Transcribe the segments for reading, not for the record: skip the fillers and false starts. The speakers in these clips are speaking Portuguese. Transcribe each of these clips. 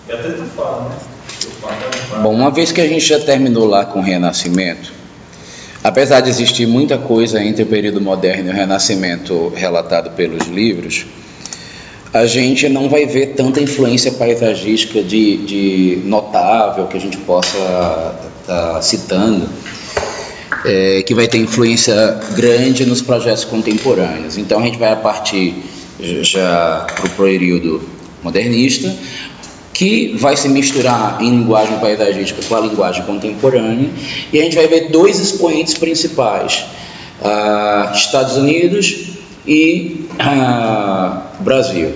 E até tu fala, né? Bom, uma vez que a gente já terminou lá com o Renascimento, apesar de existir muita coisa entre o período moderno e o Renascimento relatado pelos livros, a gente não vai ver tanta influência paisagística de notável que a gente possa estar citando, que vai ter influência grande nos projetos contemporâneos. Então a gente vai partir já para o período modernista, que vai se misturar em linguagem paisagística com a linguagem contemporânea, e a gente vai ver dois expoentes principais, Estados Unidos e Brasil.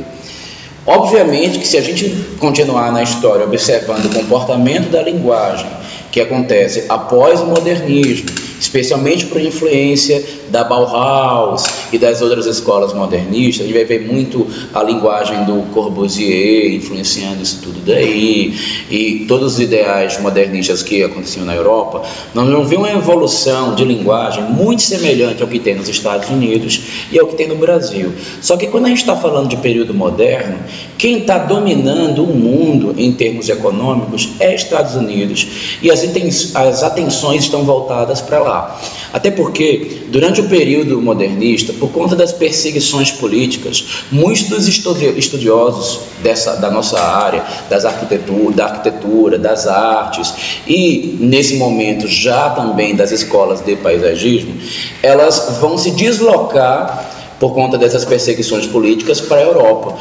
Obviamente que se a gente continuar na história observando o comportamento da linguagem que acontece após o modernismo, especialmente por influência da Bauhaus e das outras escolas modernistas, a gente vai ver muito a linguagem do Corbusier influenciando isso tudo daí, e todos os ideais modernistas que aconteciam na Europa. Nós vamos ver uma evolução de linguagem muito semelhante ao que tem nos Estados Unidos e ao que tem no Brasil. Só que quando a gente está falando de período moderno, quem está dominando o mundo em termos econômicos é Estados Unidos, e as atenções estão voltadas para lá. Até porque, durante o período modernista, por conta das perseguições políticas, muitos dos estudiosos da nossa área, da arquitetura, das artes, e nesse momento já também das escolas de paisagismo, elas vão se deslocar por conta dessas perseguições políticas para a Europa.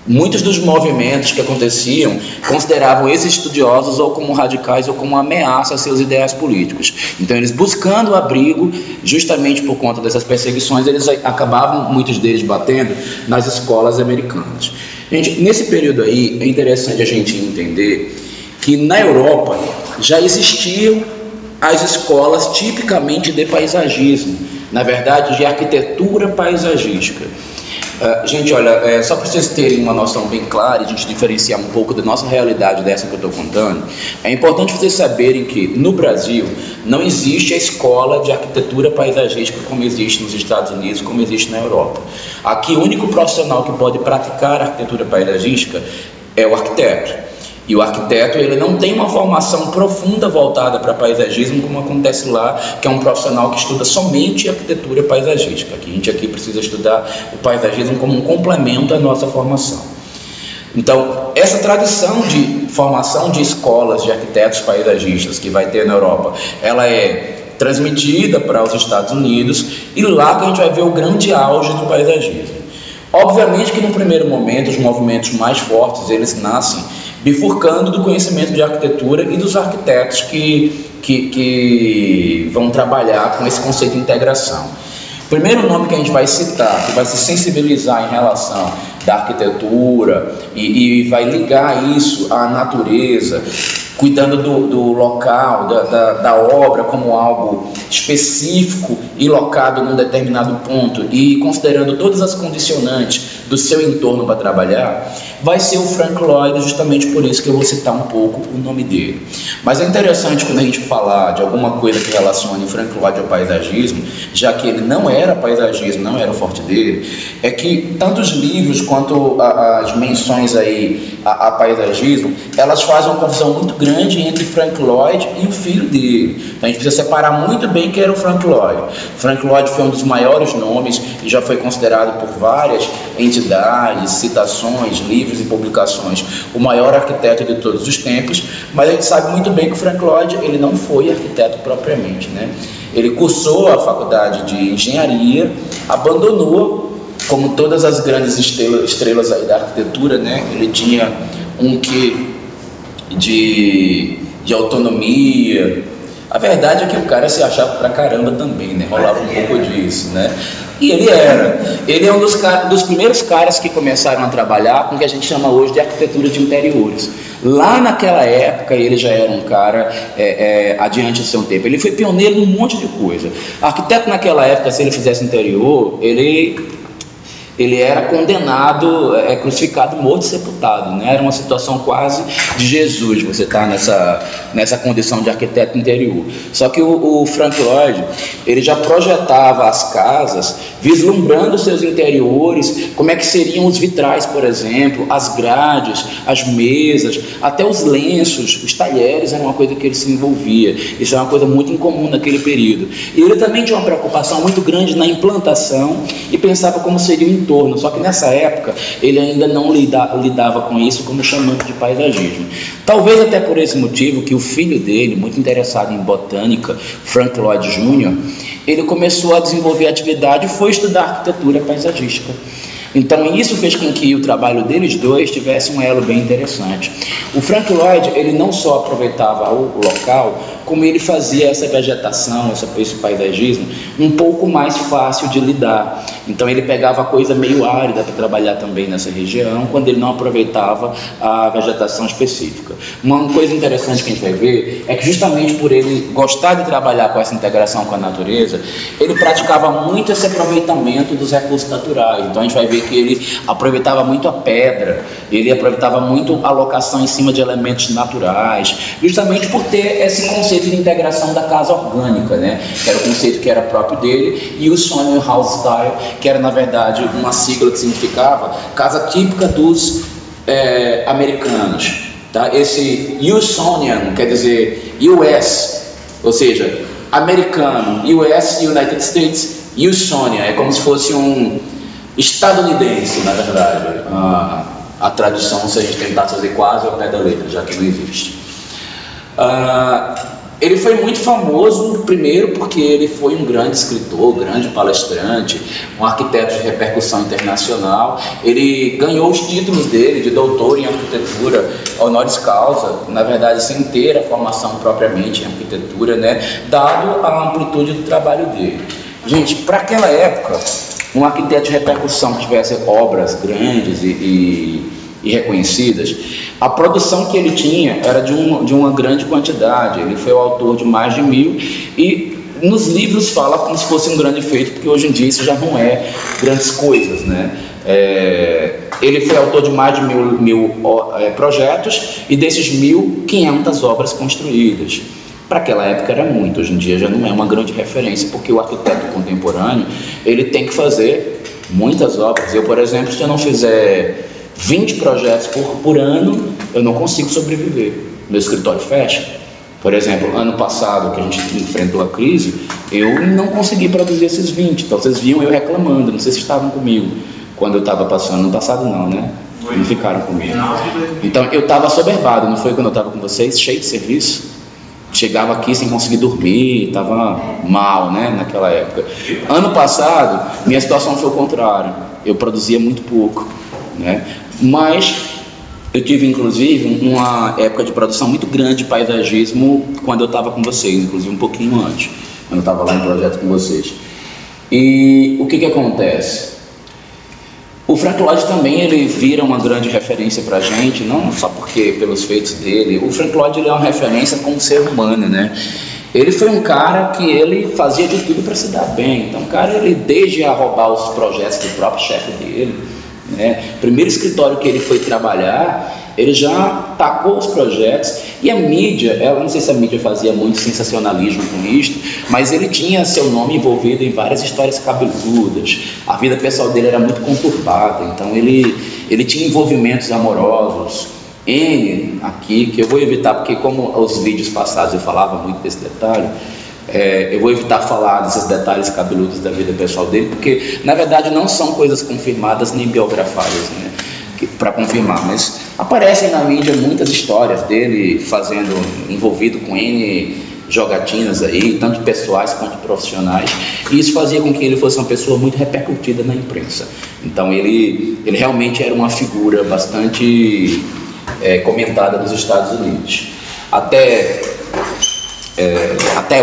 Muitos dos movimentos que aconteciam consideravam esses estudiosos ou como radicais ou como ameaça a seus ideais políticos. Então, eles buscando abrigo, justamente por conta dessas perseguições, eles acabavam, muitos deles, batendo nas escolas americanas. Gente, nesse período aí, é interessante a gente entender que na Europa já existiam as escolas tipicamente de paisagismo, na verdade, de arquitetura paisagística. Gente, olha, só para vocês terem uma noção bem clara e a gente diferenciar um pouco da nossa realidade dessa que eu estou contando, é importante vocês saberem que no Brasil não existe a escola de arquitetura paisagística como existe nos Estados Unidos, como existe na Europa. Aqui o único profissional que pode praticar arquitetura paisagística é o arquiteto. E o arquiteto, ele não tem uma formação profunda voltada para paisagismo, como acontece lá, que é um profissional que estuda somente arquitetura paisagística. A gente aqui precisa estudar o paisagismo como um complemento à nossa formação. Então, essa tradição de formação de escolas de arquitetos paisagistas que vai ter na Europa, ela é transmitida para os Estados Unidos, e lá que a gente vai ver o grande auge do paisagismo. Obviamente que no primeiro momento os movimentos mais fortes eles nascem bifurcando do conhecimento de arquitetura e dos arquitetos que vão trabalhar com esse conceito de integração. O primeiro nome que a gente vai citar, que vai se sensibilizar em relação da arquitetura e vai ligar isso à natureza, cuidando do local, da obra como algo específico e locado num determinado ponto e considerando todas as condicionantes do seu entorno para trabalhar, vai ser o Frank Lloyd, justamente por isso que eu vou citar um pouco o nome dele. Mas é interessante quando a gente falar de alguma coisa que relacione o Frank Lloyd ao paisagismo, já que ele não era paisagismo, não era o forte dele, é que tanto os livros quanto as menções aí a paisagismo, elas fazem uma confusão muito grande entre Frank Lloyd e o filho dele. Então a gente precisa separar muito bem quem era o Frank Lloyd. Frank Lloyd foi um dos maiores nomes e já foi considerado por várias entidades, citações, livros e publicações, o maior arquiteto de todos os tempos, mas a gente sabe muito bem que o Frank Lloyd, ele não foi arquiteto propriamente, né? Ele cursou a faculdade de engenharia, abandonou, como todas as grandes estrelas aí da arquitetura, né? Ele tinha um quê de autonomia. A verdade é que o cara se achava pra caramba também, né? Rolava um pouco disso, né? E ele é um dos primeiros caras que começaram a trabalhar com o que a gente chama hoje de arquitetura de interiores. Lá naquela época ele já era um cara adiante do seu tempo. Ele foi pioneiro num monte de coisa. Arquiteto naquela época, se ele fizesse interior, ele ele era condenado, crucificado, morto e sepultado, né? Era uma situação quase de Jesus, você está nessa condição de arquiteto interior. Só que o Frank Lloyd, ele já projetava as casas, vislumbrando seus interiores, como é que seriam os vitrais, por exemplo, as grades, as mesas, até os lenços, os talheres, era uma coisa que ele se envolvia. Isso é uma coisa muito incomum naquele período. E ele também tinha uma preocupação muito grande na implantação e pensava como seria o entorno, só que nessa época ele ainda não lidava com isso como chamando de paisagismo. Talvez até por esse motivo que o filho dele, muito interessado em botânica, Frank Lloyd Jr., ele começou a desenvolver atividade e foi estudar arquitetura paisagística. Então isso fez com que o trabalho deles dois tivesse um elo bem interessante. O Frank Lloyd, ele não só aproveitava o local, como ele fazia essa vegetação, esse paisagismo um pouco mais fácil de lidar. Então ele pegava coisa meio árida para trabalhar também nessa região, quando ele não aproveitava a vegetação específica. Uma coisa interessante que a gente vai ver é que justamente por ele gostar de trabalhar com essa integração com a natureza, ele praticava muito esse aproveitamento dos recursos naturais. Então a gente vai ver que ele aproveitava muito a pedra, ele aproveitava muito a locação em cima de elementos naturais, justamente por ter esse conceito de integração da casa orgânica, né? Que era o conceito que era próprio dele, e o Smithsonian House Style, que era na verdade uma sigla que significava casa típica dos americanos, tá? Esse Smithsonian quer dizer US, ou seja, americano, US, United States, Smithsonian, é como se fosse um estadunidense, na verdade, a tradução, se a gente tentar fazer quase ao pé da letra, já que não existe. Ele foi muito famoso, primeiro porque ele foi um grande escritor, grande palestrante, um arquiteto de repercussão internacional. Ele ganhou os títulos dele de doutor em arquitetura honoris causa, na verdade sem ter a formação propriamente em arquitetura, né, dado a amplitude do trabalho dele. Gente, para aquela época, um arquiteto de repercussão que tivesse obras grandes e reconhecidas, a produção que ele tinha era de uma grande quantidade. Ele foi o autor de mais de 1000 e nos livros fala como se fosse um grande feito, porque hoje em dia isso já não é grandes coisas, né? Ele foi autor de mais de 1000 projetos e desses 1500 obras construídas. Para aquela época era muito, hoje em dia já não é uma grande referência, porque o arquiteto contemporâneo ele tem que fazer muitas obras. Eu, por exemplo, se eu não fizer 20 projetos por ano, eu não consigo sobreviver. Meu escritório fecha. Por exemplo, ano passado, que a gente enfrentou a crise, eu não consegui produzir esses 20. Então vocês viam eu reclamando, não sei se estavam comigo quando eu estava passando. No passado não, né? Não ficaram comigo. Então eu estava assoberbado, não foi quando eu estava com vocês, cheio de serviço. Chegava aqui sem conseguir dormir, estava mal, né, naquela época. Ano passado, minha situação foi o contrário. Eu produzia muito pouco, né? Mas eu tive, inclusive, uma época de produção muito grande de paisagismo quando eu estava com vocês, inclusive um pouquinho antes, quando eu estava lá em projeto com vocês. E o que acontece? O Frank Lloyd também ele vira uma grande referência para a gente, não só porque pelos feitos dele. O Frank Lloyd ele é uma referência como ser humano, né? Ele foi um cara que ele fazia de tudo para se dar bem. Então, o cara, ele desde a roubar os projetos do próprio chefe dele, né? Primeiro escritório que ele foi trabalhar, ele já tacou os projetos. E a mídia, eu não sei se a mídia fazia muito sensacionalismo com isto, mas ele tinha seu nome envolvido em várias histórias cabeludas. A vida pessoal dele era muito conturbada, então ele tinha envolvimentos amorosos. Aqui, que eu vou evitar, porque como os vídeos passados eu falava muito desse detalhe, eu vou evitar falar desses detalhes cabeludos da vida pessoal dele, porque na verdade não são coisas confirmadas nem biografadas, né, para confirmar, mas aparecem na mídia muitas histórias dele envolvido com jogatinas aí, tanto pessoais quanto profissionais, e isso fazia com que ele fosse uma pessoa muito repercutida na imprensa. Então ele realmente era uma figura bastante comentada nos Estados Unidos. Até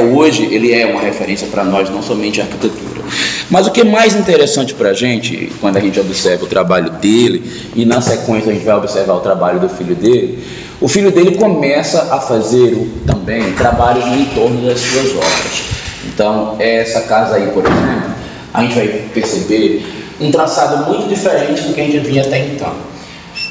hoje ele é uma referência para nós, não somente a arquitetura. Mas o que é mais interessante para a gente, quando a gente observa o trabalho dele, e na sequência a gente vai observar o trabalho do filho dele, o filho dele começa a fazer também trabalhos no entorno das suas obras. Então, essa casa aí, por exemplo, a gente vai perceber um traçado muito diferente do que a gente vinha até então.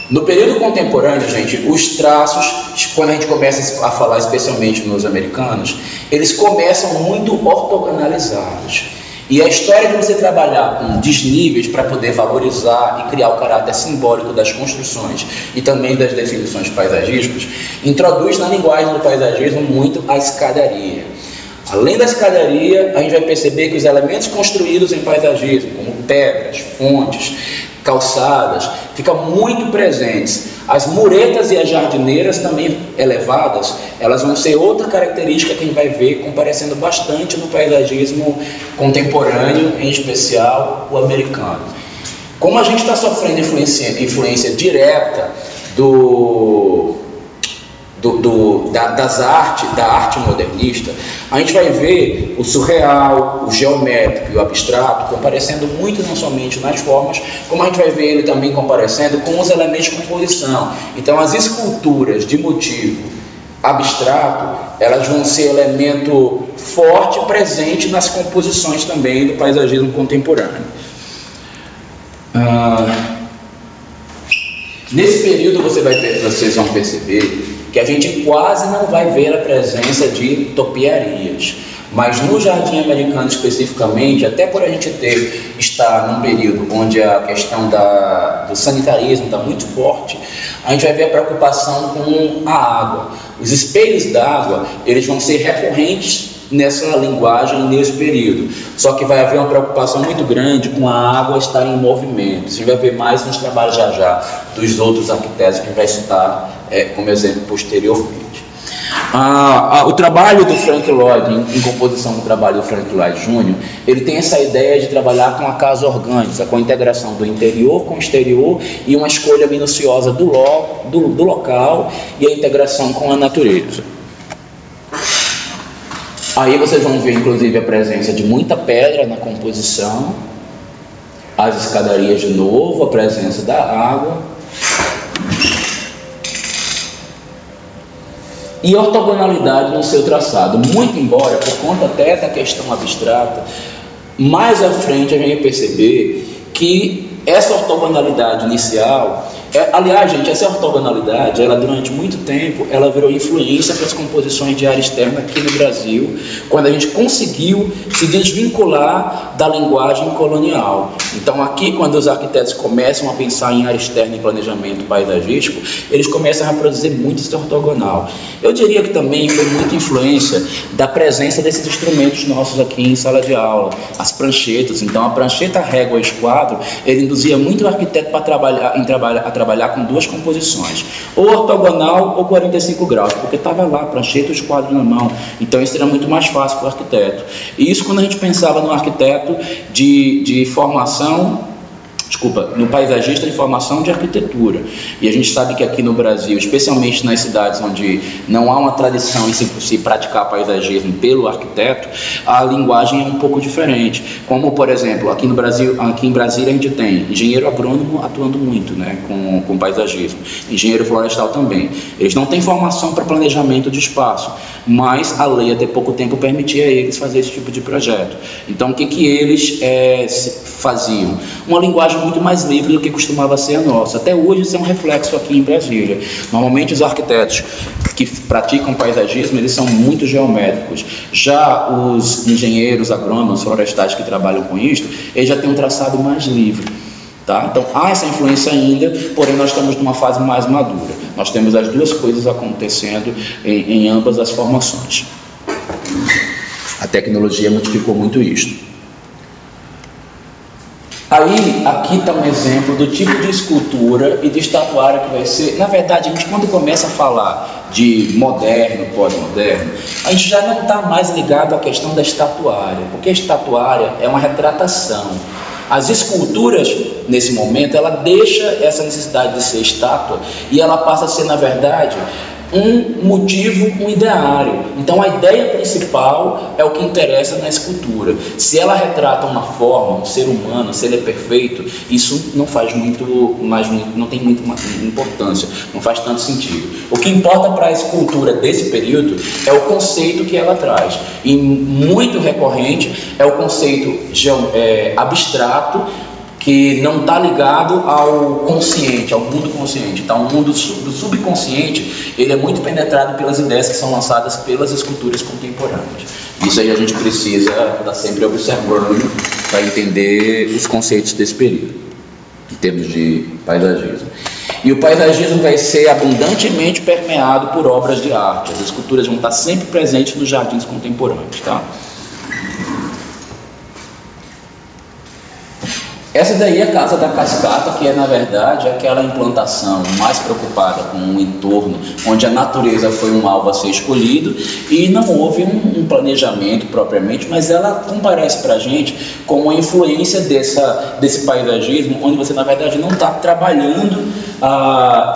No período contemporâneo, gente, os traços, quando a gente começa a falar especialmente nos americanos, eles começam muito ortogonalizados. E a história de você trabalhar com desníveis para poder valorizar e criar o caráter simbólico das construções e também das definições paisagísticas, introduz na linguagem do paisagismo muito a escadaria. Além da escadaria, a gente vai perceber que os elementos construídos em paisagismo, como pedras, fontes, calçadas, ficam muito presentes. As muretas e as jardineiras também elevadas, elas vão ser outra característica que a gente vai ver comparecendo bastante no paisagismo contemporâneo, em especial o americano. Como a gente está sofrendo influência direta da arte modernista, a gente vai ver o surreal, o geométrico e o abstrato comparecendo muito não somente nas formas, como a gente vai ver ele também comparecendo com os elementos de composição. Então as esculturas de motivo abstrato, elas vão ser elemento forte e presente nas composições também do paisagismo contemporâneo. Nesse período vocês vão perceber que a gente quase não vai ver a presença de topiarias, mas no jardim americano especificamente, até por a gente estar num período onde a questão do sanitarismo está muito forte, a gente vai ver a preocupação com a água. Os espelhos d'água, eles vão ser recorrentes nessa linguagem, nesse período. Só que vai haver uma preocupação muito grande com a água estar em movimento. A gente vai ver mais nos trabalhos já dos outros arquitetos que a gente vai citar como exemplo posteriormente. O trabalho do Frank Lloyd, em composição com o trabalho do Frank Lloyd Jr., ele tem essa ideia de trabalhar com a casa orgânica, com a integração do interior com o exterior e uma escolha minuciosa do local e a integração com a natureza. Aí vocês vão ver, inclusive, a presença de muita pedra na composição, as escadarias de novo, a presença da água. E ortogonalidade no seu traçado, muito embora, por conta até da questão abstrata, mais à frente a gente vai perceber que essa ortogonalidade inicial, aliás, gente, essa ortogonalidade, ela durante muito tempo, ela virou influência para as composições de área externa aqui no Brasil, quando a gente conseguiu se desvincular da linguagem colonial. Então aqui, quando os arquitetos começam a pensar em área externa e planejamento paisagístico, eles começam a produzir muito esse ortogonal. Eu diria que também foi muita influência da presença desses instrumentos nossos aqui em sala de aula, as pranchetas. Então a prancheta, régua e esquadro, ele induzia muito o arquiteto para trabalhar com duas composições, ou ortogonal ou 45 graus, porque estava lá, prancheta e esquadro na mão, então isso era muito mais fácil para o arquiteto. E isso quando a gente pensava no arquiteto de formação, no paisagista de formação de arquitetura. E a gente sabe que aqui no Brasil, especialmente nas cidades onde não há uma tradição em se praticar paisagismo pelo arquiteto, a linguagem é um pouco diferente. Como, por exemplo, aqui no Brasil, aqui em Brasília a gente tem engenheiro agrônomo atuando muito, né, com paisagismo, engenheiro florestal também. Eles não têm formação para planejamento de espaço, mas a lei até pouco tempo permitia a eles fazer esse tipo de projeto. Então o que eles faziam? Uma linguagem muito mais livre do que costumava ser a nossa. Até hoje isso é um reflexo aqui em Brasília. Normalmente os arquitetos que praticam paisagismo, eles são muito geométricos. Já os engenheiros agrônomos florestais que trabalham com isso, eles já têm um traçado mais livre. Tá? Então há essa influência ainda, porém nós estamos numa fase mais madura. Nós temos as duas coisas acontecendo em ambas as formações. A tecnologia modificou muito isto. Aí, aqui está um exemplo do tipo de escultura e de estatuária que vai ser. Na verdade, a gente quando começa a falar de moderno, pós-moderno, a gente já não está mais ligado à questão da estatuária, porque a estatuária é uma retratação. As esculturas, nesse momento, ela deixa essa necessidade de ser estátua e ela passa a ser, na verdade, um motivo, um ideário. Então a ideia principal é o que interessa na escultura. Se ela retrata uma forma, um ser humano, se ele é perfeito, isso não faz não tem muita importância, não faz tanto sentido. O que importa para a escultura desse período é o conceito que ela traz. E muito recorrente é o conceito abstrato, que não está ligado ao consciente, ao mundo consciente. Então, o mundo do subconsciente, ele é muito penetrado pelas ideias que são lançadas pelas esculturas contemporâneas. Isso aí a gente precisa estar sempre observando para entender os conceitos desse período, em termos de paisagismo. E o paisagismo vai ser abundantemente permeado por obras de arte. As esculturas vão estar sempre presentes nos jardins contemporâneos, tá? Essa daí é a Casa da Cascata, que é, na verdade, aquela implantação mais preocupada com o entorno, onde a natureza foi um alvo a ser escolhido e não houve um planejamento propriamente, mas ela comparece para a gente como a influência desse paisagismo, onde você, na verdade, não está trabalhando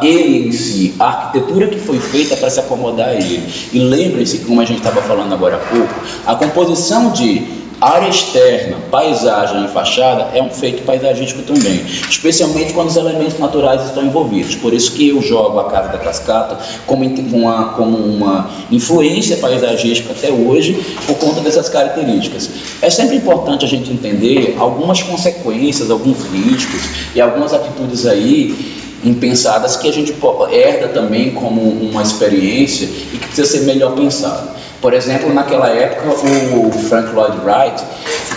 ele em si, a arquitetura que foi feita para se acomodar a ele. E lembre-se, como a gente estava falando agora há pouco, a composição de área externa, paisagem e fachada é um feito paisagístico também, especialmente quando os elementos naturais estão envolvidos. Por isso que eu jogo a Casa da Cascata como uma influência paisagística até hoje, por conta dessas características. É sempre importante a gente entender algumas consequências, alguns riscos e algumas atitudes aí impensadas que a gente herda também como uma experiência e que precisa ser melhor pensado. Por exemplo, naquela época, o Frank Lloyd Wright,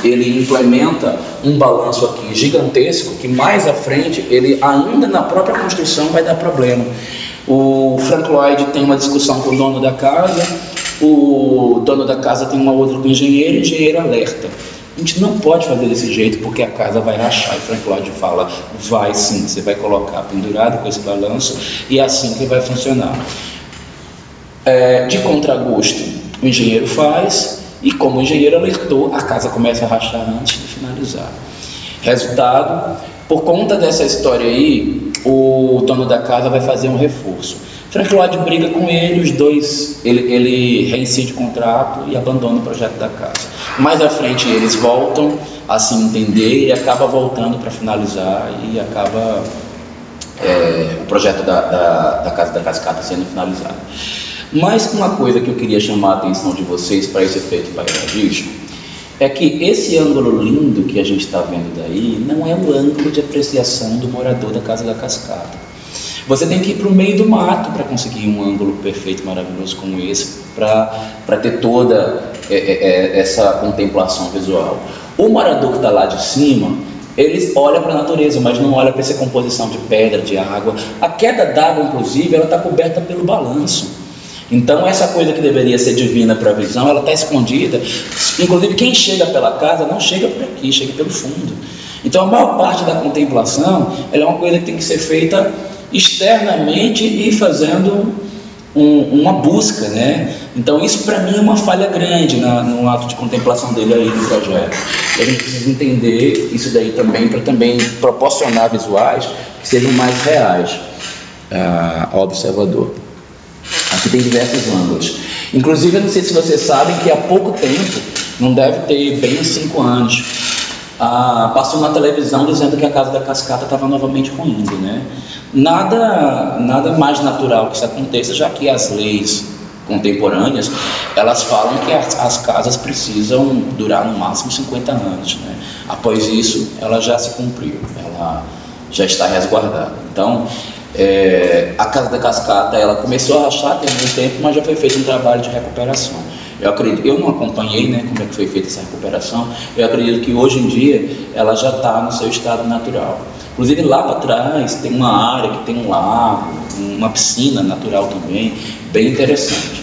ele implementa um balanço aqui gigantesco, que mais à frente, ele ainda na própria construção vai dar problema. O Frank Lloyd tem uma discussão com o dono da casa, o dono da casa tem uma outra com o engenheiro alerta. A gente não pode fazer desse jeito porque a casa vai rachar. E Frank Lloyd fala, vai sim, você vai colocar pendurado com esse balanço e é assim que vai funcionar. De contragosto, o engenheiro faz, e como o engenheiro alertou, a casa começa a rachar antes de finalizar. Resultado, por conta dessa história aí, o dono da casa vai fazer um reforço. Frank Lloyd briga com ele, os dois, ele reincide o contrato e abandona o projeto da casa. Mais à frente eles voltam a se entender e acaba voltando para finalizar e acaba o projeto da Casa da Cascata sendo finalizado. Mas uma coisa que eu queria chamar a atenção de vocês para esse efeito paisagístico é que esse ângulo lindo que a gente está vendo daí não é o ângulo de apreciação do morador da Casa da Cascata. Você tem que ir para o meio do mato para conseguir um ângulo perfeito, maravilhoso como esse, para ter toda essa contemplação visual. O morador que está lá de cima, ele olha para a natureza, mas não olha para essa composição de pedra, de água. A queda d'água, inclusive, ela está coberta pelo balanço. Então essa coisa que deveria ser divina para a visão, ela está escondida. Inclusive quem chega pela casa não chega por aqui, chega pelo fundo. Então a maior parte da contemplação, ela é uma coisa que tem que ser feita externamente e fazendo uma busca, né? Então isso para mim é uma falha grande no ato de contemplação dele aí no projeto. E a gente precisa entender isso daí também, para também proporcionar visuais que sejam mais reais ao observador. Aqui tem diversos ângulos. Inclusive, eu não sei se vocês sabem que há pouco tempo, não deve ter bem 5 anos, passou na televisão dizendo que a Casa da Cascata estava novamente ruindo, né? Nada mais natural que isso aconteça, já que as leis contemporâneas, elas falam que as casas precisam durar no máximo 50 anos, né? Após isso, ela já se cumpriu, ela já está resguardada. Então, a Casa da Cascata, ela começou a rachar tem muito tempo, mas já foi feito um trabalho de recuperação. Eu não acompanhei, né, como é que foi feita essa recuperação. Eu acredito que hoje em dia ela já está no seu estado natural. Inclusive lá para trás tem uma área que tem um lago, uma piscina natural também, bem interessante.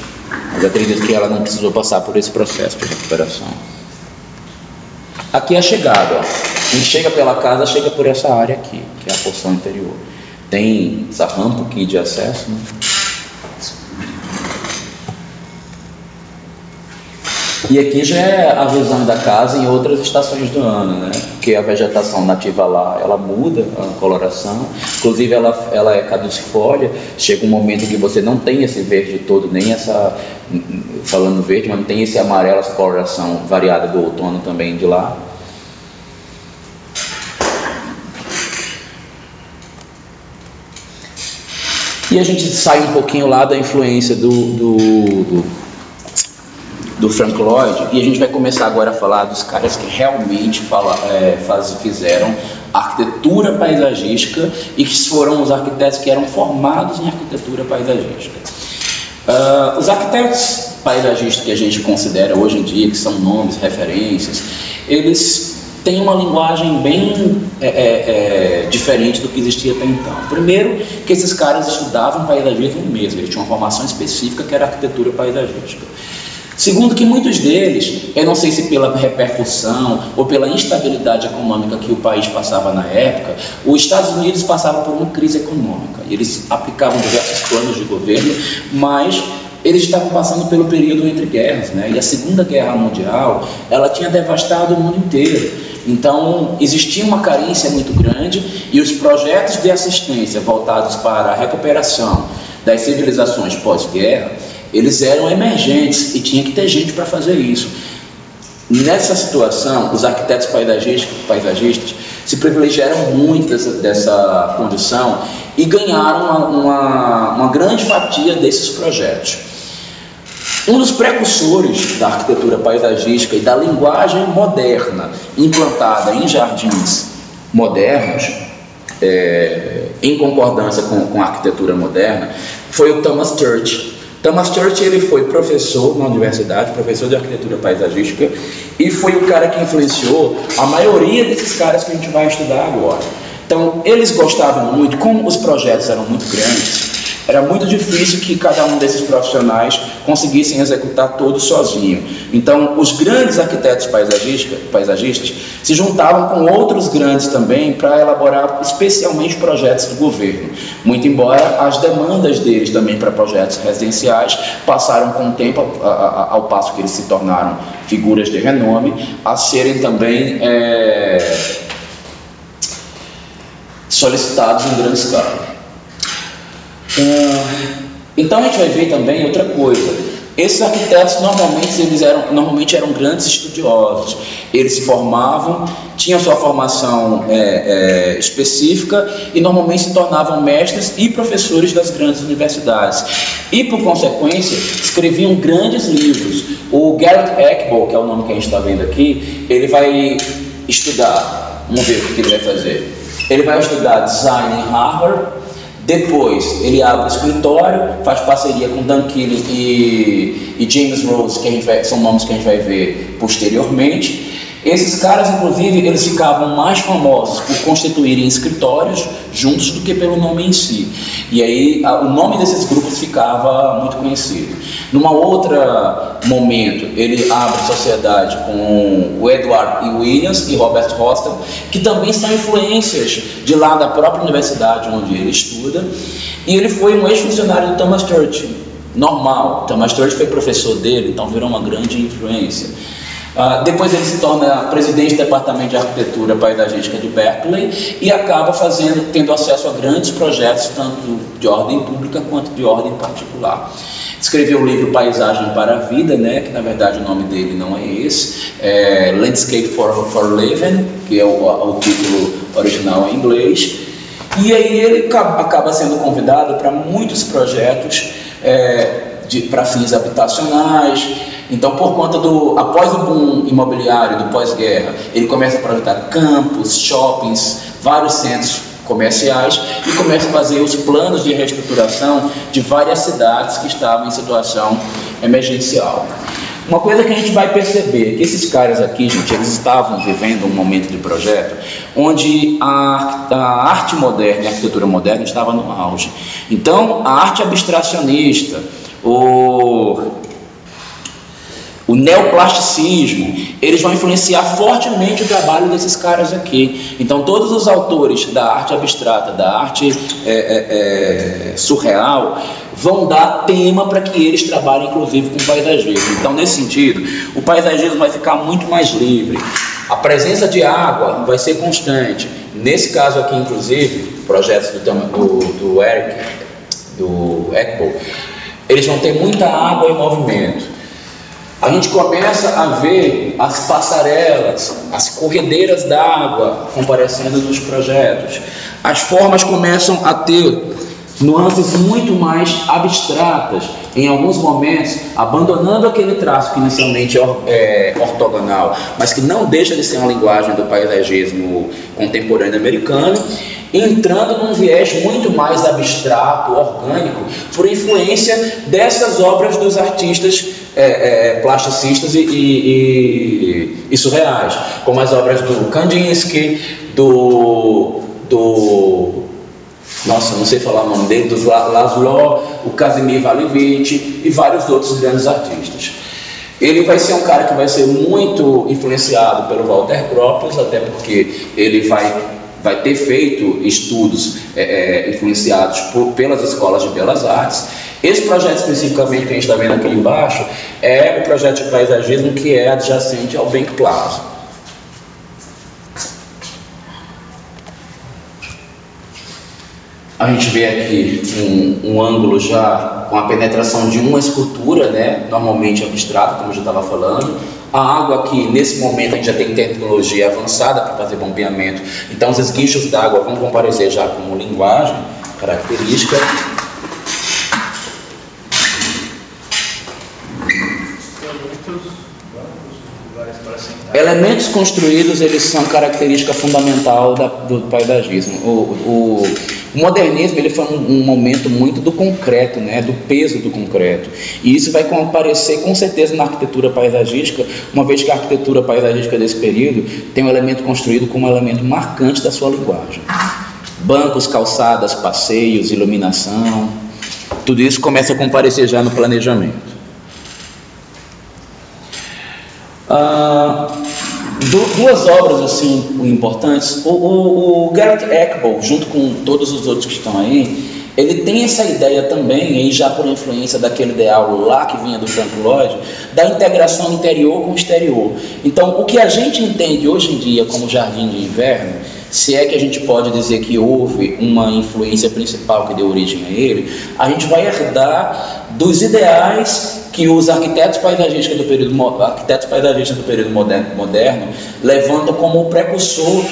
Mas eu acredito que ela não precisou passar por esse processo de recuperação. Aqui é a chegada, ó. Quem chega pela casa chega por essa área aqui, que é a porção interior. Tem essa rampa aqui de acesso, né? E aqui já é a visão da casa em outras estações do ano, né? Porque a vegetação nativa lá, ela muda a coloração, inclusive ela é caducifólia. Chega um momento em que você não tem esse verde todo, nem essa, falando verde, mas não tem esse amarelo, essa coloração variada do outono também de lá. E a gente sai um pouquinho lá da influência do Frank Lloyd, e a gente vai começar agora a falar dos caras que realmente fizeram arquitetura paisagística e que foram os arquitetos que eram formados em arquitetura paisagística. Os arquitetos paisagistas que a gente considera hoje em dia, que são nomes, referências, eles têm uma linguagem bem diferente do que existia até então. Primeiro, que esses caras estudavam paisagismo mesmo, eles tinham uma formação específica que era arquitetura paisagística. Segundo, que muitos deles, eu não sei se pela repercussão ou pela instabilidade econômica que o país passava na época, os Estados Unidos passavam por uma crise econômica. Eles aplicavam diversos planos de governo, mas eles estavam passando pelo período entre guerras, né? E a Segunda Guerra Mundial, ela tinha devastado o mundo inteiro. Então, existia uma carência muito grande e os projetos de assistência voltados para a recuperação das civilizações pós-guerra, eles eram emergentes e tinha que ter gente para fazer isso. Nessa situação, os arquitetos paisagistas se privilegiaram muito dessa condição e ganharam uma grande fatia desses projetos. Um dos precursores da arquitetura paisagística e da linguagem moderna implantada em jardins modernos, em concordância com a arquitetura moderna, foi o Thomas Church. Thomas Church, ele foi professor na universidade, professor de arquitetura paisagística, e foi o cara que influenciou a maioria desses caras que a gente vai estudar agora. Então, eles gostavam muito, como os projetos eram muito grandes, era muito difícil que cada um desses profissionais conseguissem executar todos sozinho. Então, os grandes arquitetos paisagistas se juntavam com outros grandes também para elaborar especialmente projetos do governo. Muito embora as demandas deles também para projetos residenciais passaram com o tempo, ao passo que eles se tornaram figuras de renome, a serem também solicitados em grande escala. Então a gente vai ver também outra coisa. Esses arquitetos normalmente eram grandes estudiosos. Eles se formavam, tinham sua formação específica e normalmente se tornavam mestres e professores das grandes universidades. E por consequência escreviam grandes livros. O Garrett Eckball, que é o nome que a gente está vendo aqui, ele vai estudar, vamos ver o que ele vai fazer. Ele vai estudar design em Harvard. Depois ele abre o escritório, faz parceria com Dan Keeling e James Rose, são nomes que a gente vai ver posteriormente. Esses caras, inclusive, eles ficavam mais famosos por constituírem escritórios juntos do que pelo nome em si. E aí o nome desses grupos ficava muito conhecido. Numa outra momento, ele abre sociedade com o Edward E. Williams e Robert Hostel, que também são influências de lá da própria universidade onde ele estuda. E ele foi um ex-funcionário do Thomas Church, normal. Thomas Church foi professor dele, então virou uma grande influência. Depois ele se torna presidente do Departamento de Arquitetura Paisagística de Berkeley e acaba tendo acesso a grandes projetos, tanto de ordem pública quanto de ordem particular. Escreveu o livro Paisagem para a Vida, né, que na verdade o nome dele não é esse, Landscape for Living, que é o título original em inglês. E aí ele acaba sendo convidado para muitos projetos para fins habitacionais. Então, por conta após o boom imobiliário do pós-guerra, ele começa a projetar campos, shoppings, vários centros comerciais e começa a fazer os planos de reestruturação de várias cidades que estavam em situação emergencial. Uma coisa que a gente vai perceber é que esses caras aqui, gente, eles estavam vivendo um momento de projeto onde a arte moderna e a arquitetura moderna estavam no auge. Então, a arte abstracionista, o neoplasticismo, eles vão influenciar fortemente o trabalho desses caras aqui. Então, todos os autores da arte abstrata, da arte surreal, vão dar tema para que eles trabalhem, inclusive, com paisagismo. Então, nesse sentido, o paisagismo vai ficar muito mais livre. A presença de água vai ser constante. Nesse caso aqui, inclusive, projetos do Eckball, eles vão ter muita água em movimento. A gente começa a ver as passarelas, as corredeiras d'água comparecendo nos projetos. As formas começam a ter nuances muito mais abstratas, em alguns momentos, abandonando aquele traço que inicialmente é ortogonal, mas que não deixa de ser uma linguagem do paisagismo contemporâneo americano, entrando num viés muito mais abstrato, orgânico, por influência dessas obras dos artistas plasticistas e surreais, como as obras do Kandinsky, nossa, não sei falar o nome dele, dos Laszlo, o Kazimir Malevich e vários outros grandes artistas. Ele vai ser um cara que vai ser muito influenciado pelo Walter Gropius, até porque ele vai ter feito estudos influenciados pelas escolas de belas artes. Esse projeto especificamente que a gente está vendo aqui embaixo é o projeto de paisagismo que é adjacente ao Bank Plaza. A gente vê aqui um ângulo já com a penetração de uma escultura, né, normalmente abstrata, como eu já estava falando. A água aqui, nesse momento, a gente já tem tecnologia avançada para fazer bombeamento. Então, os esguichos d'água vão comparecer já como linguagem característica. Elementos construídos, eles são característica fundamental do paisagismo. O modernismo, ele foi um momento muito do concreto, né, do peso do concreto. E isso vai aparecer com certeza na arquitetura paisagística, uma vez que a arquitetura paisagística desse período tem um elemento construído como um elemento marcante da sua linguagem. Bancos, calçadas, passeios, iluminação, tudo isso começa a comparecer já no planejamento. Duas obras assim importantes. O Garrett Eckball, junto com todos os outros que estão aí, ele tem essa ideia também, aí já por influência daquele ideal lá que vinha do Frank Lloyd, da integração interior com exterior. Então, o que a gente entende hoje em dia como jardim de inverno, se é que a gente pode dizer que houve uma influência principal que deu origem a ele, a gente vai herdar dos ideais que os arquitetos paisagistas do período moderno levantam como o precursor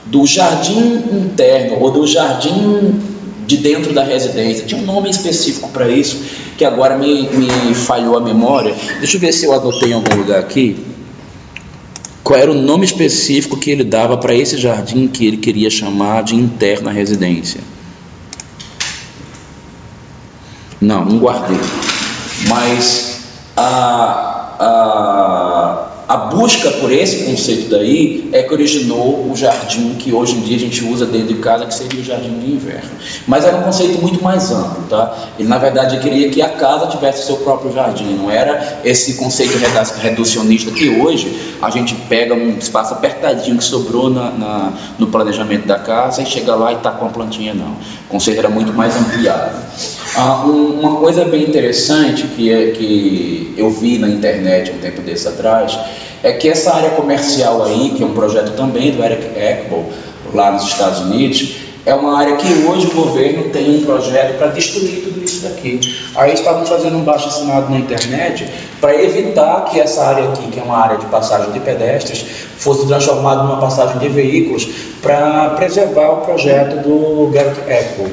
do jardim interno ou do jardim de dentro da residência. Tinha um nome específico para isso que agora me falhou a memória. Deixa eu ver se eu anotei em algum lugar aqui qual era o nome específico que ele dava para esse jardim que ele queria chamar de interna residência. Não guardei. Mas a busca por esse conceito daí é que originou o jardim que hoje em dia a gente usa dentro de casa, que seria o jardim de inverno. Mas era um conceito muito mais amplo, tá? Ele na verdade queria que a casa tivesse seu próprio jardim, não era esse conceito reducionista que hoje a gente pega um espaço apertadinho que sobrou no planejamento da casa e chega lá e está com a plantinha, não. O conceito era muito mais ampliado. Uma coisa bem interessante que eu vi na internet um tempo desse atrás é que essa área comercial aí, que é um projeto também do Eric Eckball, lá nos Estados Unidos, é uma área que hoje o governo tem um projeto para destruir tudo isso daqui. Aí estavam fazendo um abaixo-assinado na internet para evitar que essa área aqui, que é uma área de passagem de pedestres, fosse transformada numa passagem de veículos para preservar o projeto do Garrett Eckball.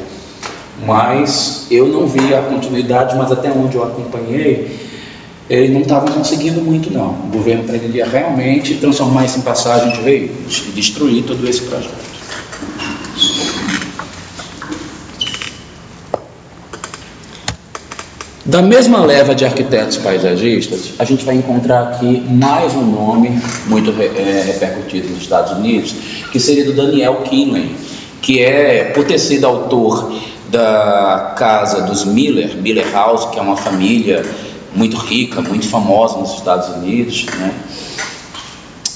Mas eu não vi a continuidade, mas até onde eu acompanhei, eles não estavam conseguindo muito não. O governo pretendia realmente transformar isso em passagem de veículos e destruir todo esse projeto. Da mesma leva de arquitetos paisagistas, a gente vai encontrar aqui mais um nome muito repercutido nos Estados Unidos, que seria do Daniel Kinley, que por ter sido autor da casa dos Miller House, que é uma família muito rica, muito famosa nos Estados Unidos, né?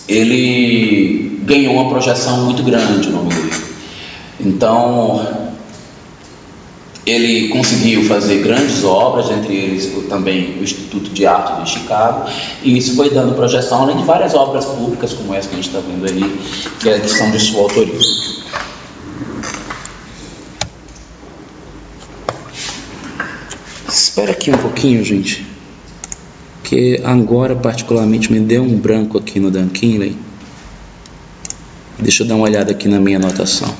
Ele ganhou uma projeção muito grande, o nome dele. Então, ele conseguiu fazer grandes obras, entre eles também o Instituto de Arte de Chicago, e isso foi dando projeção, além de várias obras públicas, como essa que a gente está vendo aí, que são de sua autoria. Espera aqui um pouquinho, gente, que agora particularmente me deu um branco aqui no Dan Kinley. Deixa eu dar uma olhada aqui na minha anotação.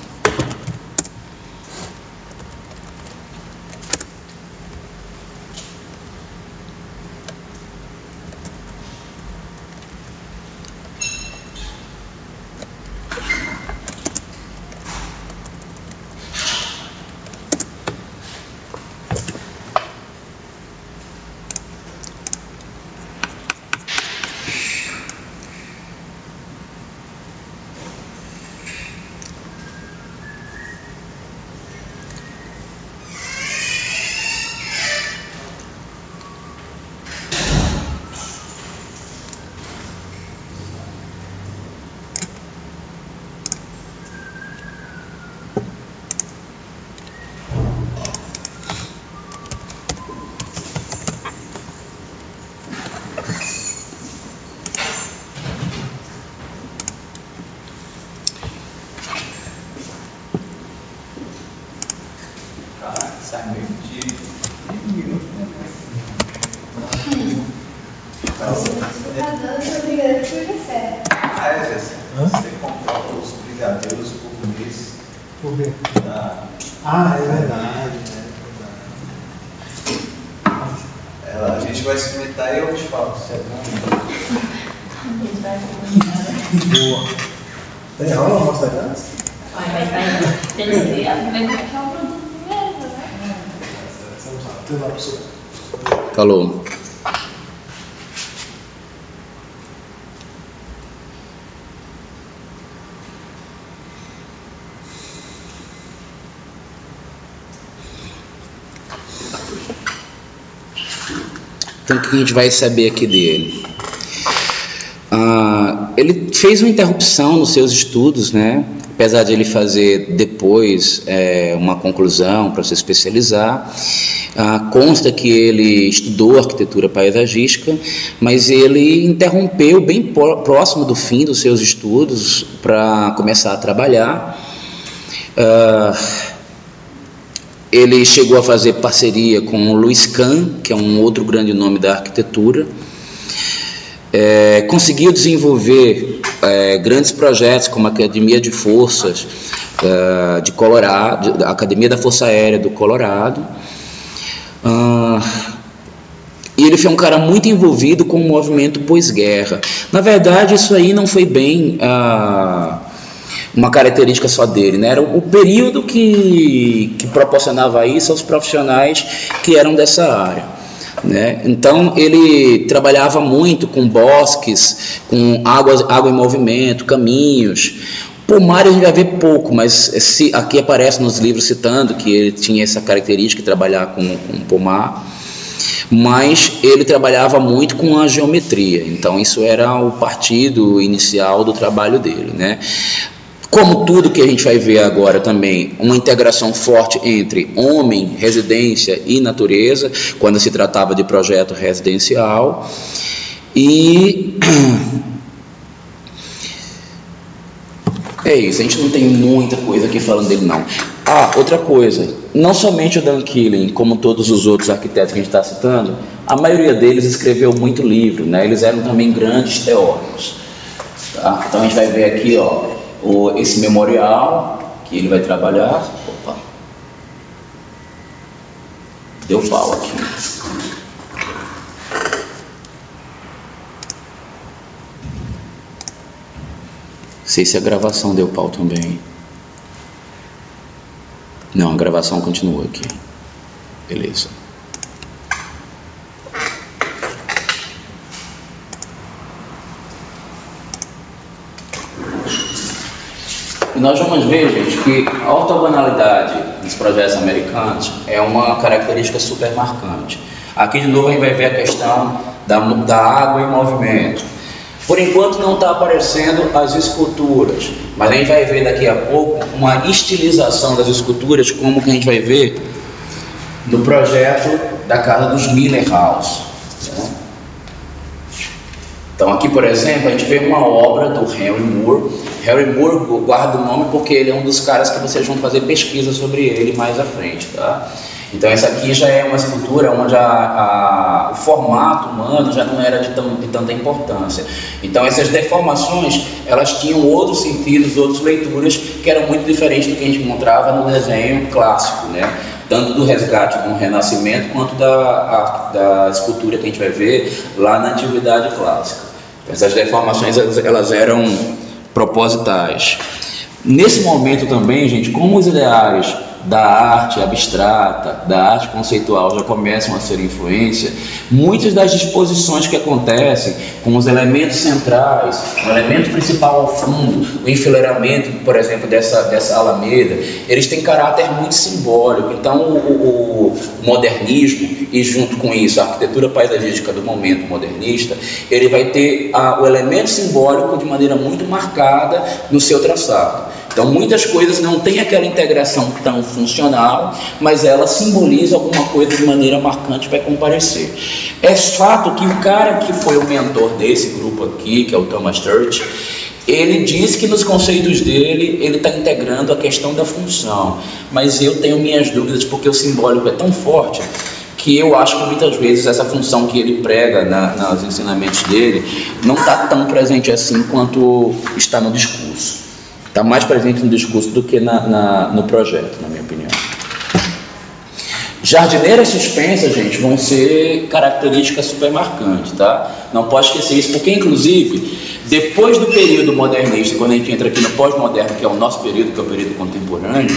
Você comprova os brigadeiros por mês. Por quê? É verdade. A gente vai experimentar e eu te falo se é bom. Boa. Tem aula, mostra grátis? Tem que ver como é que é o produto mesmo, né? Falou. Então, o que a gente vai saber aqui dele? Ele fez uma interrupção nos seus estudos, né? Apesar de ele fazer depois uma conclusão para se especializar. Consta que ele estudou arquitetura paisagística, mas ele interrompeu bem próximo do fim dos seus estudos para começar a trabalhar. Ele chegou a fazer parceria com o Louis Kahn, que é um outro grande nome da arquitetura. Conseguiu desenvolver grandes projetos como a Academia de Forças de Colorado, a Academia da Força Aérea do Colorado. E ele foi um cara muito envolvido com o movimento pós-guerra. Na verdade, isso aí não foi bem uma característica só dele, né? Era o período que proporcionava isso aos profissionais que eram dessa área, né? Então ele trabalhava muito com bosques, com água em movimento, caminhos. Pomar a gente vai ver pouco, mas aqui aparece nos livros citando que ele tinha essa característica de trabalhar com pomar. Mas ele trabalhava muito com a geometria, então isso era o partido inicial do trabalho dele, né? Como tudo que a gente vai ver agora também, uma integração forte entre homem, residência e natureza, quando se tratava de projeto residencial. E é isso, a gente não tem muita coisa aqui falando dele não. Outra coisa, não somente o Dan Killen, como todos os outros arquitetos que a gente está citando, a maioria deles escreveu muito livro, né? Eles eram também grandes teóricos, tá? Então a gente vai ver aqui, esse memorial que ele vai trabalhar. Opa, deu pau aqui. Não sei se a gravação deu pau também. Não, a gravação continua aqui. Beleza. E nós vamos ver, gente, que a ortogonalidade dos projetos americanos é uma característica super marcante. Aqui de novo a gente vai ver a questão da água em movimento. Por enquanto não está aparecendo as esculturas, mas a gente vai ver daqui a pouco uma estilização das esculturas, como que a gente vai ver no projeto da casa dos Miller House, né? Então aqui, por exemplo, a gente vê uma obra do Henry Moore. Henry Moore guarda o nome porque ele é um dos caras que vocês vão fazer pesquisa sobre ele mais à frente, tá? Então essa aqui já é uma escultura onde o formato humano já não era de tanta importância. Então essas deformações, elas tinham outros sentidos, outras leituras que eram muito diferentes do que a gente encontrava no desenho clássico, né? Tanto do resgate do Renascimento quanto da escultura que a gente vai ver lá na Antiguidade Clássica. Essas deformações, elas eram propositais. Nesse momento também, gente, como os ideais da arte abstrata, da arte conceitual já começam a ser influência, muitas das disposições que acontecem com os elementos centrais, o elemento principal ao fundo, o enfileiramento, por exemplo, dessa alameda, eles têm caráter muito simbólico. Então o modernismo, e junto com isso a arquitetura paisagística do momento modernista, ele vai ter o elemento simbólico de maneira muito marcada no seu traçado. Então muitas coisas não têm aquela integração tão funcional, mas ela simboliza alguma coisa de maneira marcante, vai comparecer. É fato que o cara que foi o mentor desse grupo aqui, que é o Thomas Church, ele diz que nos conceitos dele, ele está integrando a questão da função, mas eu tenho minhas dúvidas, porque o simbólico é tão forte, que eu acho que muitas vezes essa função que ele prega nos ensinamentos dele, não está tão presente assim quanto está no discurso. Está mais presente no discurso do que no projeto, na minha opinião. Jardineiras suspensas, gente, vão ser características super marcantes, tá? Não pode esquecer isso, porque inclusive, depois do período modernista, quando a gente entra aqui no pós-moderno, que é o nosso período, que é o período contemporâneo,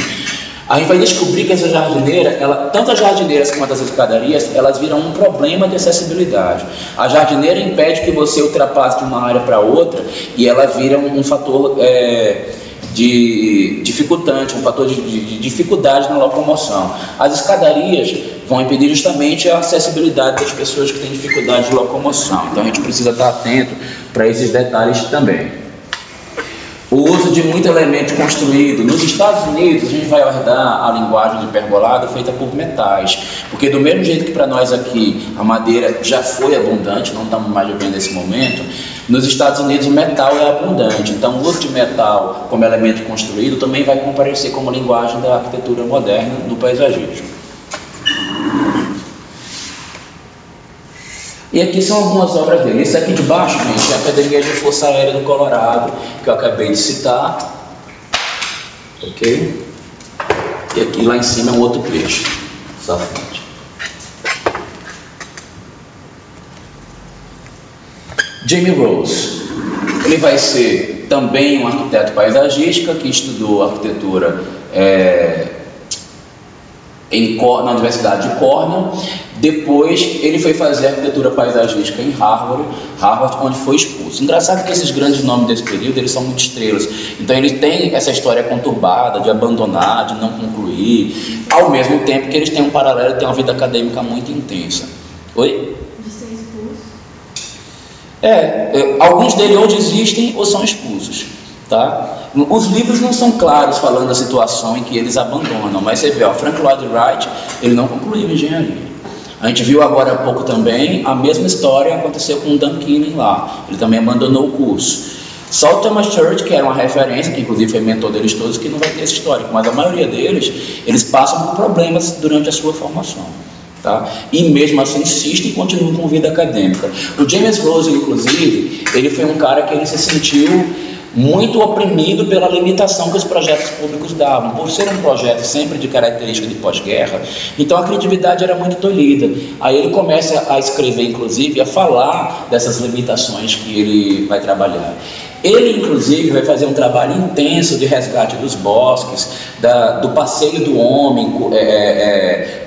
a gente vai descobrir que essa jardineira, tanto as jardineiras quanto as escadarias, elas viram um problema de acessibilidade. A jardineira impede que você ultrapasse de uma área para outra, e ela vira um fator dificultante, um fator de dificuldade na locomoção. As escadarias vão impedir justamente a acessibilidade das pessoas que têm dificuldade de locomoção. Então a gente precisa estar atento para esses detalhes também. O uso de muito elemento construído. Nos Estados Unidos, a gente vai herdar a linguagem de pergolado feita por metais, porque do mesmo jeito que para nós aqui a madeira já foi abundante, não estamos mais vivendo esse momento, nos Estados Unidos o metal é abundante, então o uso de metal como elemento construído também vai comparecer como linguagem da arquitetura moderna do paisagismo. E aqui são algumas obras dele. Esse aqui de baixo, gente, é a Academia de Força Aérea do Colorado, que eu acabei de citar. Ok? E aqui lá em cima é um outro trecho. Essa frente. James Rose. Ele vai ser também um arquiteto paisagista que estudou arquitetura na Universidade de Cornell. Depois ele foi fazer arquitetura paisagística em Harvard, onde foi expulso. Engraçado que esses grandes nomes desse período, eles são muito estrelas. Então eles têm essa história conturbada de abandonar, de não concluir, ao mesmo tempo que eles têm um paralelo, têm uma vida acadêmica muito intensa. Oi? De ser expulso? Alguns deles ou desistem ou são expulsos. Tá? Os livros não são claros falando da situação em que eles abandonam, mas você vê, Frank Lloyd Wright, ele não concluiu engenharia. A gente viu agora há pouco também, a mesma história aconteceu com o Dan Keeling lá, ele também abandonou o curso. Só o Thomas Church, que era uma referência, que inclusive foi mentor deles todos, que não vai ter esse histórico, mas a maioria deles, eles passam por problemas durante a sua formação. Tá? E mesmo assim insistem e continuam com vida acadêmica. O James Rose, inclusive, ele foi um cara que ele se sentiu muito oprimido pela limitação que os projetos públicos davam. Por ser um projeto sempre de característica de pós-guerra, então a criatividade era muito tolhida. Aí ele começa a escrever, inclusive, a falar dessas limitações que ele vai trabalhar. Ele, inclusive, vai fazer um trabalho intenso de resgate dos bosques, do passeio do homem,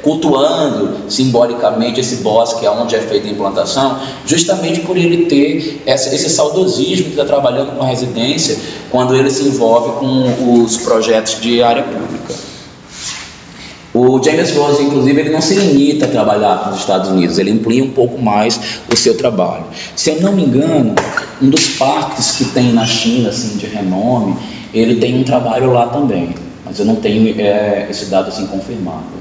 cultuando simbolicamente esse bosque onde é feita a implantação, justamente por ele ter esse saudosismo que está trabalhando com a residência quando ele se envolve com os projetos de área pública. O James Rose, inclusive, ele não se limita a trabalhar nos Estados Unidos, ele amplia um pouco mais o seu trabalho. Se eu não me engano, um dos parques que tem na China, assim, de renome, ele tem um trabalho lá também, mas eu não tenho esse dado assim confirmado.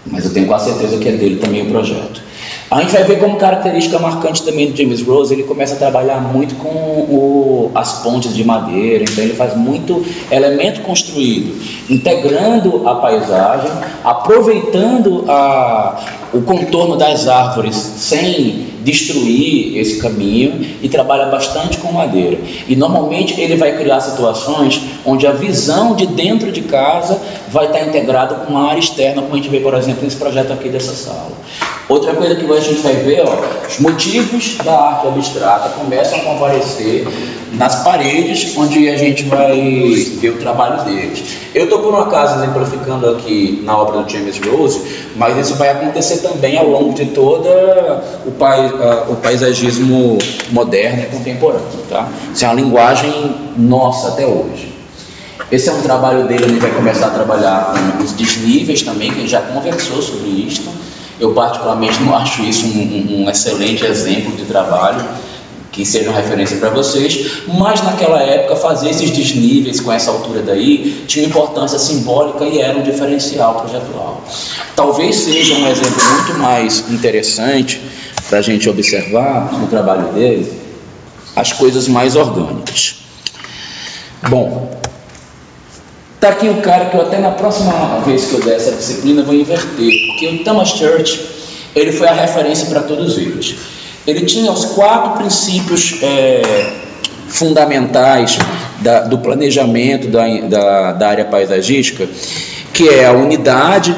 Mas eu tenho quase certeza que é dele também o projeto. A gente vai ver como característica marcante também do James Rose, ele começa a trabalhar muito com as pontes de madeira, então ele faz muito elemento construído, integrando a paisagem, aproveitando o contorno das árvores sem destruir esse caminho, e trabalha bastante com madeira. E normalmente ele vai criar situações onde a visão de dentro de casa vai estar integrada com a área externa, como a gente vê, por exemplo, nesse projeto aqui dessa sala. Outra coisa que a gente vai ver, os motivos da arte abstrata começam a comparecer nas paredes onde a gente vai ver o trabalho deles. Eu estou por um acaso exemplificando aqui na obra do James Rose, mas isso vai acontecer também ao longo de todo o paisagismo moderno e contemporâneo. Tá? Isso é uma linguagem nossa até hoje. Esse é um trabalho dele, ele vai começar a trabalhar com os desníveis também, que ele já conversou sobre isso. Eu particularmente não acho isso um excelente exemplo de trabalho. que sejam referência para vocês, mas naquela época fazer esses desníveis com essa altura daí tinha importância simbólica e era um diferencial projetual. Talvez seja um exemplo muito mais interessante para a gente observar no trabalho dele as coisas mais orgânicas. Bom, tá aqui o cara que eu até na próxima vez que eu der essa disciplina vou inverter, porque o Thomas Church, ele foi a referência para todos eles. Ele tinha os 4 princípios fundamentais do planejamento da área paisagística, que é a unidade.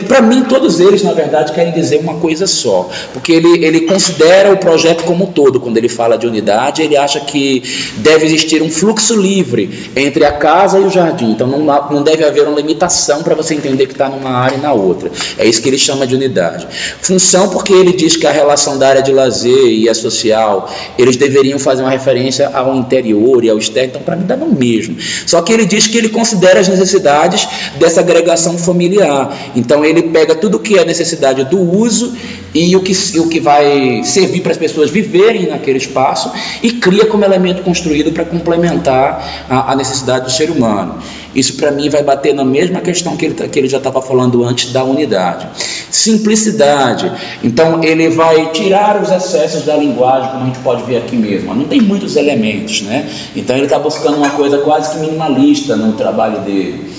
Para mim, todos eles, na verdade, querem dizer uma coisa só, porque ele considera o projeto como um todo. Quando ele fala de unidade, ele acha que deve existir um fluxo livre entre a casa e o jardim, então não deve haver uma limitação para você entender que está numa área e na outra. É isso que ele chama de unidade. Função, porque ele diz que a relação da área de lazer e a social, eles deveriam fazer uma referência ao interior e ao externo, então para mim dá no mesmo. Só que ele diz que ele considera as necessidades dessa agregação familiar. Então ele pega tudo que é necessidade do uso e o que vai servir para as pessoas viverem naquele espaço e cria como elemento construído para complementar a necessidade do ser humano. Isso para mim vai bater na mesma questão que ele já estava falando antes da unidade. Simplicidade. Então ele vai tirar os excessos da linguagem, como a gente pode ver aqui mesmo. Não tem muitos elementos, né? Então ele está buscando uma coisa quase que minimalista no trabalho dele,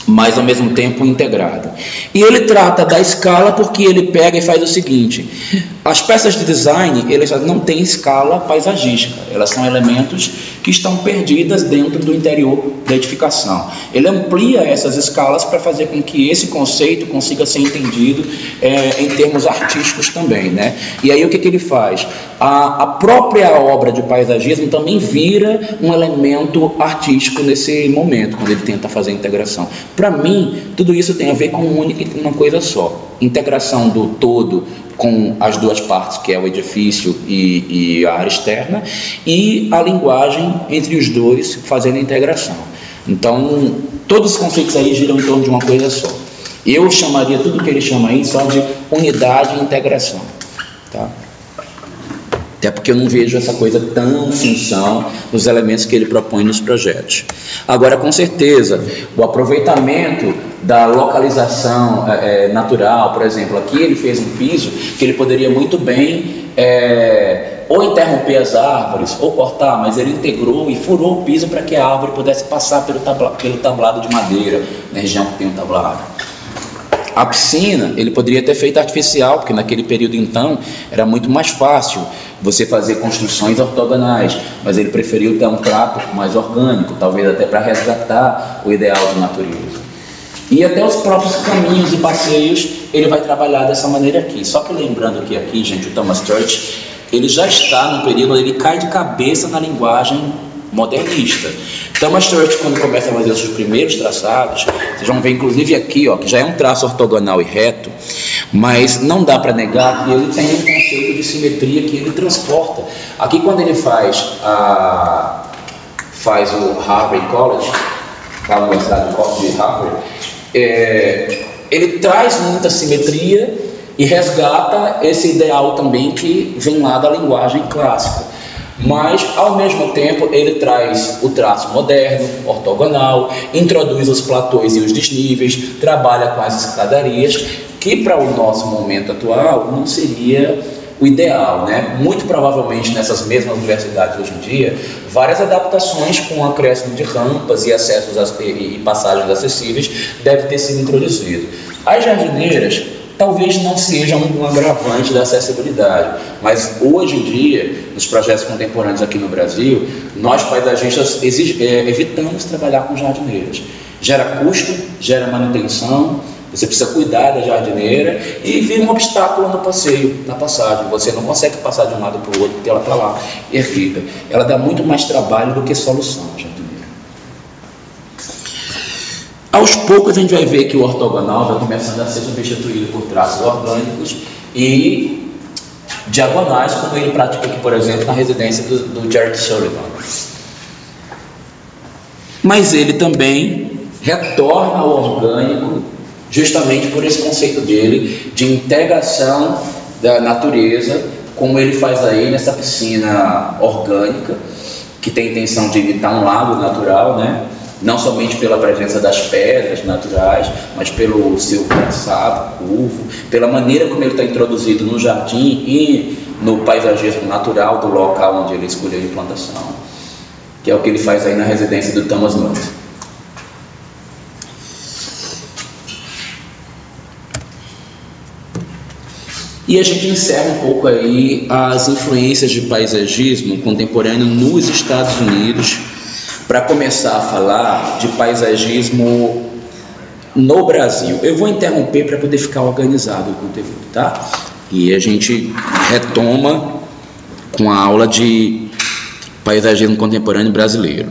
mas ao mesmo tempo integrado. E ele trata da escala porque ele pega e faz o seguinte: as peças de design, elas não têm escala paisagística, elas são elementos que estão perdidas dentro do interior da edificação. Ele amplia essas escalas para fazer com que esse conceito consiga ser entendido em termos artísticos também, né? E aí o que ele faz? A própria obra de paisagismo também vira um elemento artístico nesse momento, quando ele tenta fazer a integração. Para mim, tudo isso tem a ver com uma coisa só: integração do todo com as duas partes, que é o edifício e a área externa, e a linguagem entre os dois fazendo a integração. Então, todos os conceitos aí giram em torno de uma coisa só. Eu chamaria tudo que ele chama aí só de unidade e integração, tá? Até porque eu não vejo essa coisa tão função nos elementos que ele propõe nos projetos. Agora, com certeza, o aproveitamento da localização natural, por exemplo, aqui ele fez um piso que ele poderia muito bem ou interromper as árvores ou cortar, mas ele integrou e furou o piso para que a árvore pudesse passar pelo tablado de madeira, na região que tem o tablado. A piscina, ele poderia ter feito artificial, porque naquele período então era muito mais fácil você fazer construções ortogonais, mas ele preferiu ter um trato mais orgânico, talvez até para resgatar o ideal de natureza. E até os próprios caminhos e passeios ele vai trabalhar dessa maneira aqui. Só que lembrando que aqui, gente, o Thomas Church, ele já está no período onde ele cai de cabeça na linguagem modernista. Thomas Church, quando começa a fazer os seus primeiros traçados, vocês vão ver inclusive aqui, ó, que já é um traço ortogonal e reto, mas não dá para negar que ele tem um conceito de simetria que ele transporta. Aqui, quando ele faz o Harvard College, a Universidade de Harvard, ele traz muita simetria e resgata esse ideal também que vem lá da linguagem clássica. Mas, ao mesmo tempo, ele traz o traço moderno, ortogonal, introduz os platôs e os desníveis, trabalha com as escadarias, que para o nosso momento atual não seria o ideal, né? Muito provavelmente nessas mesmas universidades hoje em dia, várias adaptações com o acréscimo de rampas e acessos e passagens acessíveis devem ter sido introduzido. As jardineiras talvez não sejam um agravante da acessibilidade, mas hoje em dia, nos projetos contemporâneos aqui no Brasil, nós paisagistas evitamos trabalhar com jardineiras. Gera custo, gera manutenção, você precisa cuidar da jardineira e vira um obstáculo no passeio, na passagem. Você não consegue passar de um lado para o outro porque ela está lá e fica. Ela dá muito mais trabalho do que solução, a jardineira. Aos poucos a gente vai ver que o ortogonal vai começando a ser substituído por traços orgânicos e diagonais, como ele pratica aqui, por exemplo, na residência do Jared Sullivan. Mas ele também retorna ao orgânico justamente por esse conceito dele de integração da natureza como ele faz aí nessa piscina orgânica, que tem a intenção de imitar um lago natural, né? Não somente pela presença das pedras naturais, mas pelo seu traçado curvo, pela maneira como ele está introduzido no jardim e no paisagismo natural do local onde ele escolheu a implantação, que é o que ele faz aí na residência do Thomas Nutt. E a gente encerra um pouco aí as influências de paisagismo contemporâneo nos Estados Unidos, para começar a falar de paisagismo no Brasil. Eu vou interromper para poder ficar organizado o conteúdo, tá? E a gente retoma com a aula de paisagismo contemporâneo brasileiro.